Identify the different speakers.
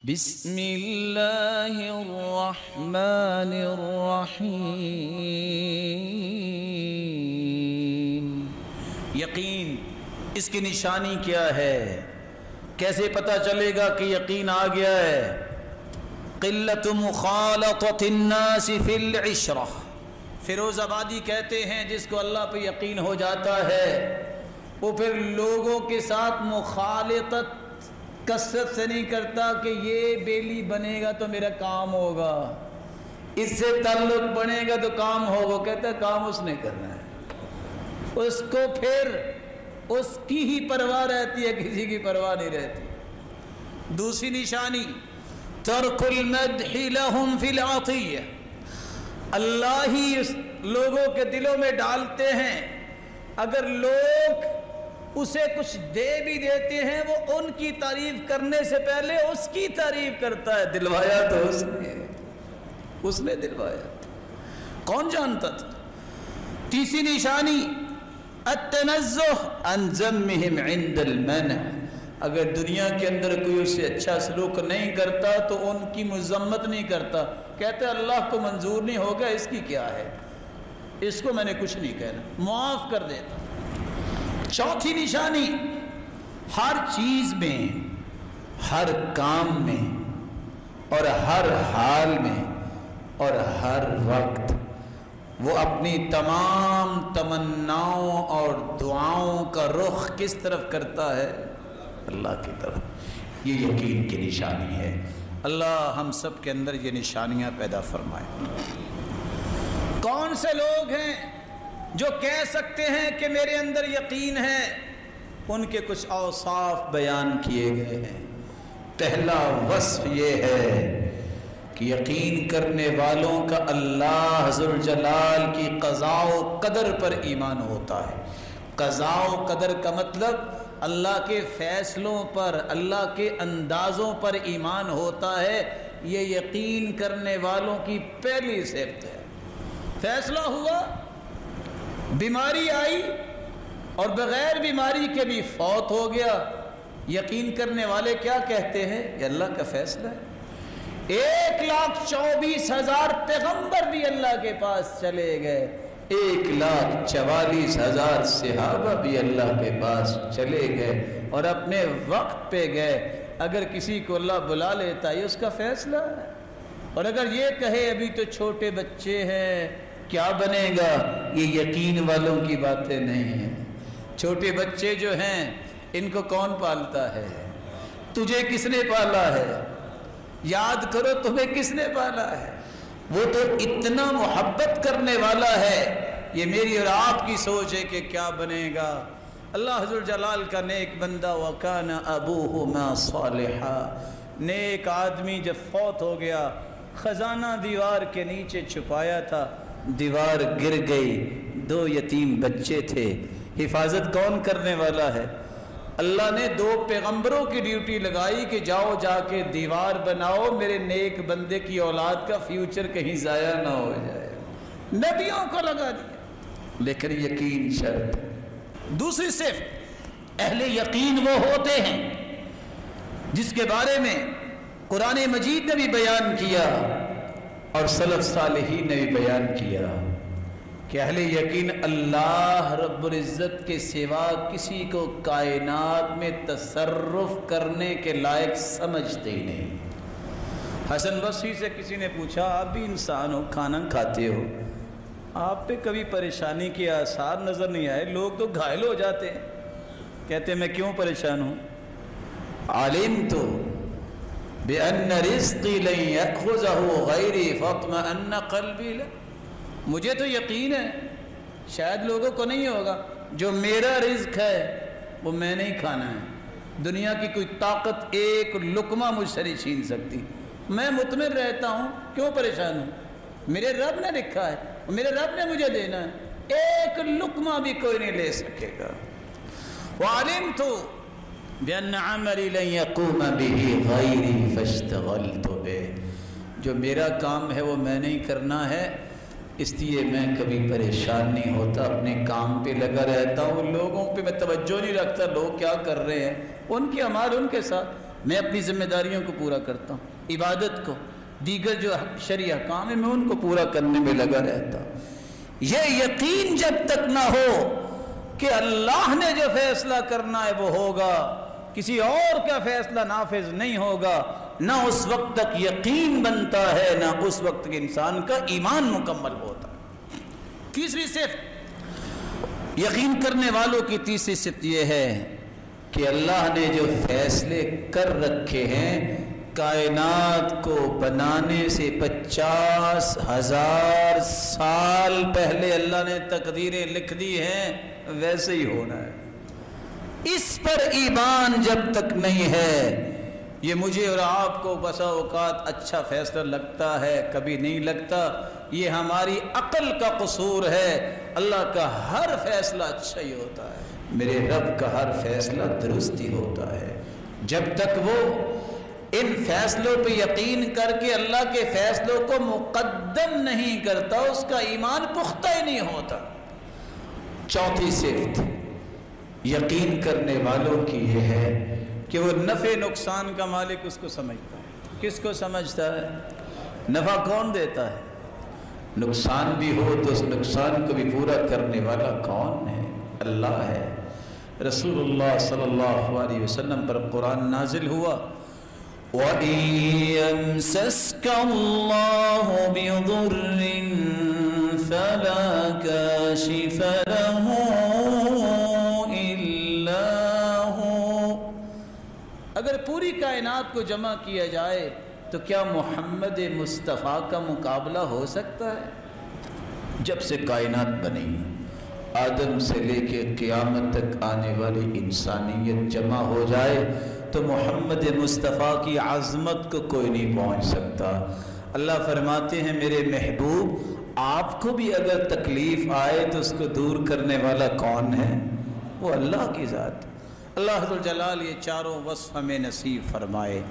Speaker 1: بسم اللہ الرحمن الرحیم۔ یقین اس کی نشانی کیا ہے؟ کیسے پتہ چلے گا کہ یقین آ گیا ہے؟ قلت مخالطۃ الناس فی العشرہ، فیروز آبادی کہتے ہیں جس کو اللہ پہ یقین ہو جاتا ہے وہ پھر لوگوں کے ساتھ مخالطت کثرت سے نہیں کرتا کہ یہ بیلی بنے گا تو میرا کام ہوگا، اس سے تعلق بنے گا تو کام ہوگا، کہتا ہے کام اس نے کرنا ہے، اس کو پھر اس کی ہی پرواہ رہتی ہے، کسی کی پرواہ نہیں رہتی۔ دوسری نشانی ترک المدح لہم فی العطیہ، اللہ ہی اس لوگوں کے دلوں میں ڈالتے ہیں، اگر لوگ اسے کچھ دے بھی دیتے ہیں وہ ان کی تعریف کرنے سے پہلے اس کی تعریف کرتا ہے، دلوایا تو اس نے دلوایا، کون جانتا تھا۔ تیسری نشانی التنزہ عن ذمہم عند المنع، اگر دنیا کے اندر کوئی اسے اچھا سلوک نہیں کرتا تو ان کی مذمت نہیں کرتا، کہتے اللہ کو منظور نہیں ہوگا، اس کی کیا ہے، اس کو میں نے کچھ نہیں کہنا، معاف کر دیتا۔ چوتھی نشانی ہر چیز میں، ہر کام میں اور ہر حال میں اور ہر وقت وہ اپنی تمام تمناؤں اور دعاؤں کا رخ کس طرف کرتا ہے؟ اللہ کی طرف۔ یہ یقین کی نشانی ہے۔ اللہ ہم سب کے اندر یہ نشانیاں پیدا فرمائے۔ کون سے لوگ ہیں جو کہہ سکتے ہیں کہ میرے اندر یقین ہے؟ ان کے کچھ اوصاف بیان کیے گئے ہیں۔ پہلا وصف یہ ہے کہ یقین کرنے والوں کا اللہ ذوالجلال کی قضاء و قدر پر ایمان ہوتا ہے۔ قضاء و قدر کا مطلب اللہ کے فیصلوں پر، اللہ کے اندازوں پر ایمان ہوتا ہے، یہ یقین کرنے والوں کی پہلی صفت ہے۔ فیصلہ ہوا، بیماری آئی اور بغیر بیماری کے بھی فوت ہو گیا، یقین کرنے والے کیا کہتے ہیں؟ یہ اللہ کا فیصلہ ہے۔ 1,24,000 پیغمبر بھی اللہ کے پاس چلے گئے، 1,44,000 صحابہ بھی اللہ کے پاس چلے گئے اور اپنے وقت پہ گئے۔ اگر کسی کو اللہ بلا لیتا ہے یہ اس کا فیصلہ ہے، اور اگر یہ کہے ابھی تو چھوٹے بچے ہیں کیا بنے گا، یہ یقین والوں کی باتیں نہیں ہیں۔ چھوٹے بچے جو ہیں ان کو کون پالتا ہے؟ تجھے کس نے پالا ہے؟ یاد کرو تمہیں کس نے پالا ہے؟ وہ تو اتنا محبت کرنے والا ہے۔ یہ میری اور آپ کی سوچ ہے کہ کیا بنے گا۔ اللہ ذوالجلال کا نیک بندہ وَكَانَ أَبُوهُمَا صَالِحًا، نیک آدمی جب فوت ہو گیا، خزانہ دیوار کے نیچے چھپایا تھا، دیوار گر گئی، 2 یتیم بچے تھے، حفاظت کون کرنے والا ہے؟ اللہ نے 2 پیغمبروں کی ڈیوٹی لگائی کہ جاؤ جا کے دیوار بناؤ، میرے نیک بندے کی اولاد کا فیوچر کہیں ضائع نہ ہو جائے، نبیوں کو لگا دیا، لیکن یقین شرط۔ دوسری صفت اہل یقین وہ ہوتے ہیں جس کے بارے میں قرآن مجید نے بھی بیان کیا اور سلف صالحین نے بھی بیان کیا کہ اہل یقین اللہ رب العزت کے سوا کسی کو کائنات میں تصرف کرنے کے لائق سمجھتے ہی نہیں۔ حسن بصری سے کسی نے پوچھا آپ بھی انسان ہو، کھانا کھاتے ہو، آپ پہ کبھی پریشانی کے آثار نظر نہیں آئے؟ لوگ تو گھائل ہو جاتے ہیں۔ کہتے ہیں میں کیوں پریشان ہوں؟ علمت بأن رزقی لن یأخذہ غیری فاطمئن قلبی لہ، مجھے تو یقین ہے شاید لوگوں کو نہیں ہوگا، جو میرا رزق ہے وہ میں نہیں کھانا ہے، دنیا کی کوئی طاقت ایک لقمہ مجھ سے نہیں چھین سکتی، میں مطمئن رہتا ہوں، کیوں پریشان ہوں؟ میرے رب نے لکھا ہے، میرے رب نے مجھے دینا ہے، ایک لقمہ بھی کوئی نہیں لے سکے گا۔ وعلمت بأن عملی لن یقوم به غیری فاشتغلت به، جو میرا کام ہے وہ میں نہیں کرنا ہے، اس لیے میں کبھی پریشان نہیں ہوتا، اپنے کام پہ لگا رہتا ہوں، لوگوں پہ میں توجہ نہیں رکھتا، لوگ کیا کر رہے ہیں، ان کے اعمال ان کے ساتھ، میں اپنی ذمہ داریوں کو پورا کرتا ہوں، عبادت کو، دیگر جو شرعی احکام ہیں میں ان کو پورا کرنے میں لگا رہتا ہوں۔ یہ یقین جب تک نہ ہو کہ اللہ نے جو فیصلہ کرنا ہے وہ ہوگا، کسی اور کا فیصلہ نافذ نہیں ہوگا، نہ اس وقت تک یقین بنتا ہے، نہ اس وقت تک انسان کا ایمان مکمل ہوتا ہے۔ تیسری صفت یقین کرنے والوں کی تیسری صفت یہ ہے کہ اللہ نے جو فیصلے کر رکھے ہیں، کائنات کو بنانے سے 50,000 سال پہلے اللہ نے تقدیریں لکھ دی ہیں، ویسے ہی ہونا ہے۔ اس پر ایمان جب تک نہیں ہے، یہ مجھے اور آپ کو بسا اوقات اچھا فیصلہ لگتا ہے، کبھی نہیں لگتا، یہ ہماری عقل کا قصور ہے۔ اللہ کا ہر فیصلہ اچھا ہی ہوتا ہے، میرے رب کا ہر فیصلہ درست ہی ہوتا ہے۔ جب تک وہ ان فیصلوں پہ یقین کر کے اللہ کے فیصلوں کو مقدم نہیں کرتا، اس کا ایمان پختہ ہی نہیں ہوتا۔ چوتھی صفت یقین کرنے والوں کی یہ ہے کہ وہ نفع نقصان کا مالک اس کو سمجھتا ہے۔ کس کو سمجھتا ہے؟ نفع کون دیتا ہے؟ نقصان بھی ہو تو اس نقصان کو بھی پورا کرنے والا کون ہے؟ اللہ ہے۔ رسول اللہ صلی اللہ علیہ وسلم پر قرآن نازل ہوا، وَإِن يَمْسَسْكَ اللَّهُ بِضُرٍّ فَلَا كَاشِفَ لَهُ إِلَّا هُوَ۔ اگر پوری کائنات کو جمع کیا جائے تو کیا محمد مصطفیٰ کا مقابلہ ہو سکتا ہے؟ جب سے کائنات بنی، آدم سے لے کے قیامت تک آنے والی انسانیت جمع ہو جائے تو محمد مصطفیٰ کی عظمت کو کوئی نہیں پہنچ سکتا۔ اللہ فرماتے ہیں میرے محبوب آپ کو بھی اگر تکلیف آئے تو اس کو دور کرنے والا کون ہے؟ وہ اللہ کی ذات۔ اللہ ذوالجلال یہ چاروں وصف ہمیں نصیب فرمائے۔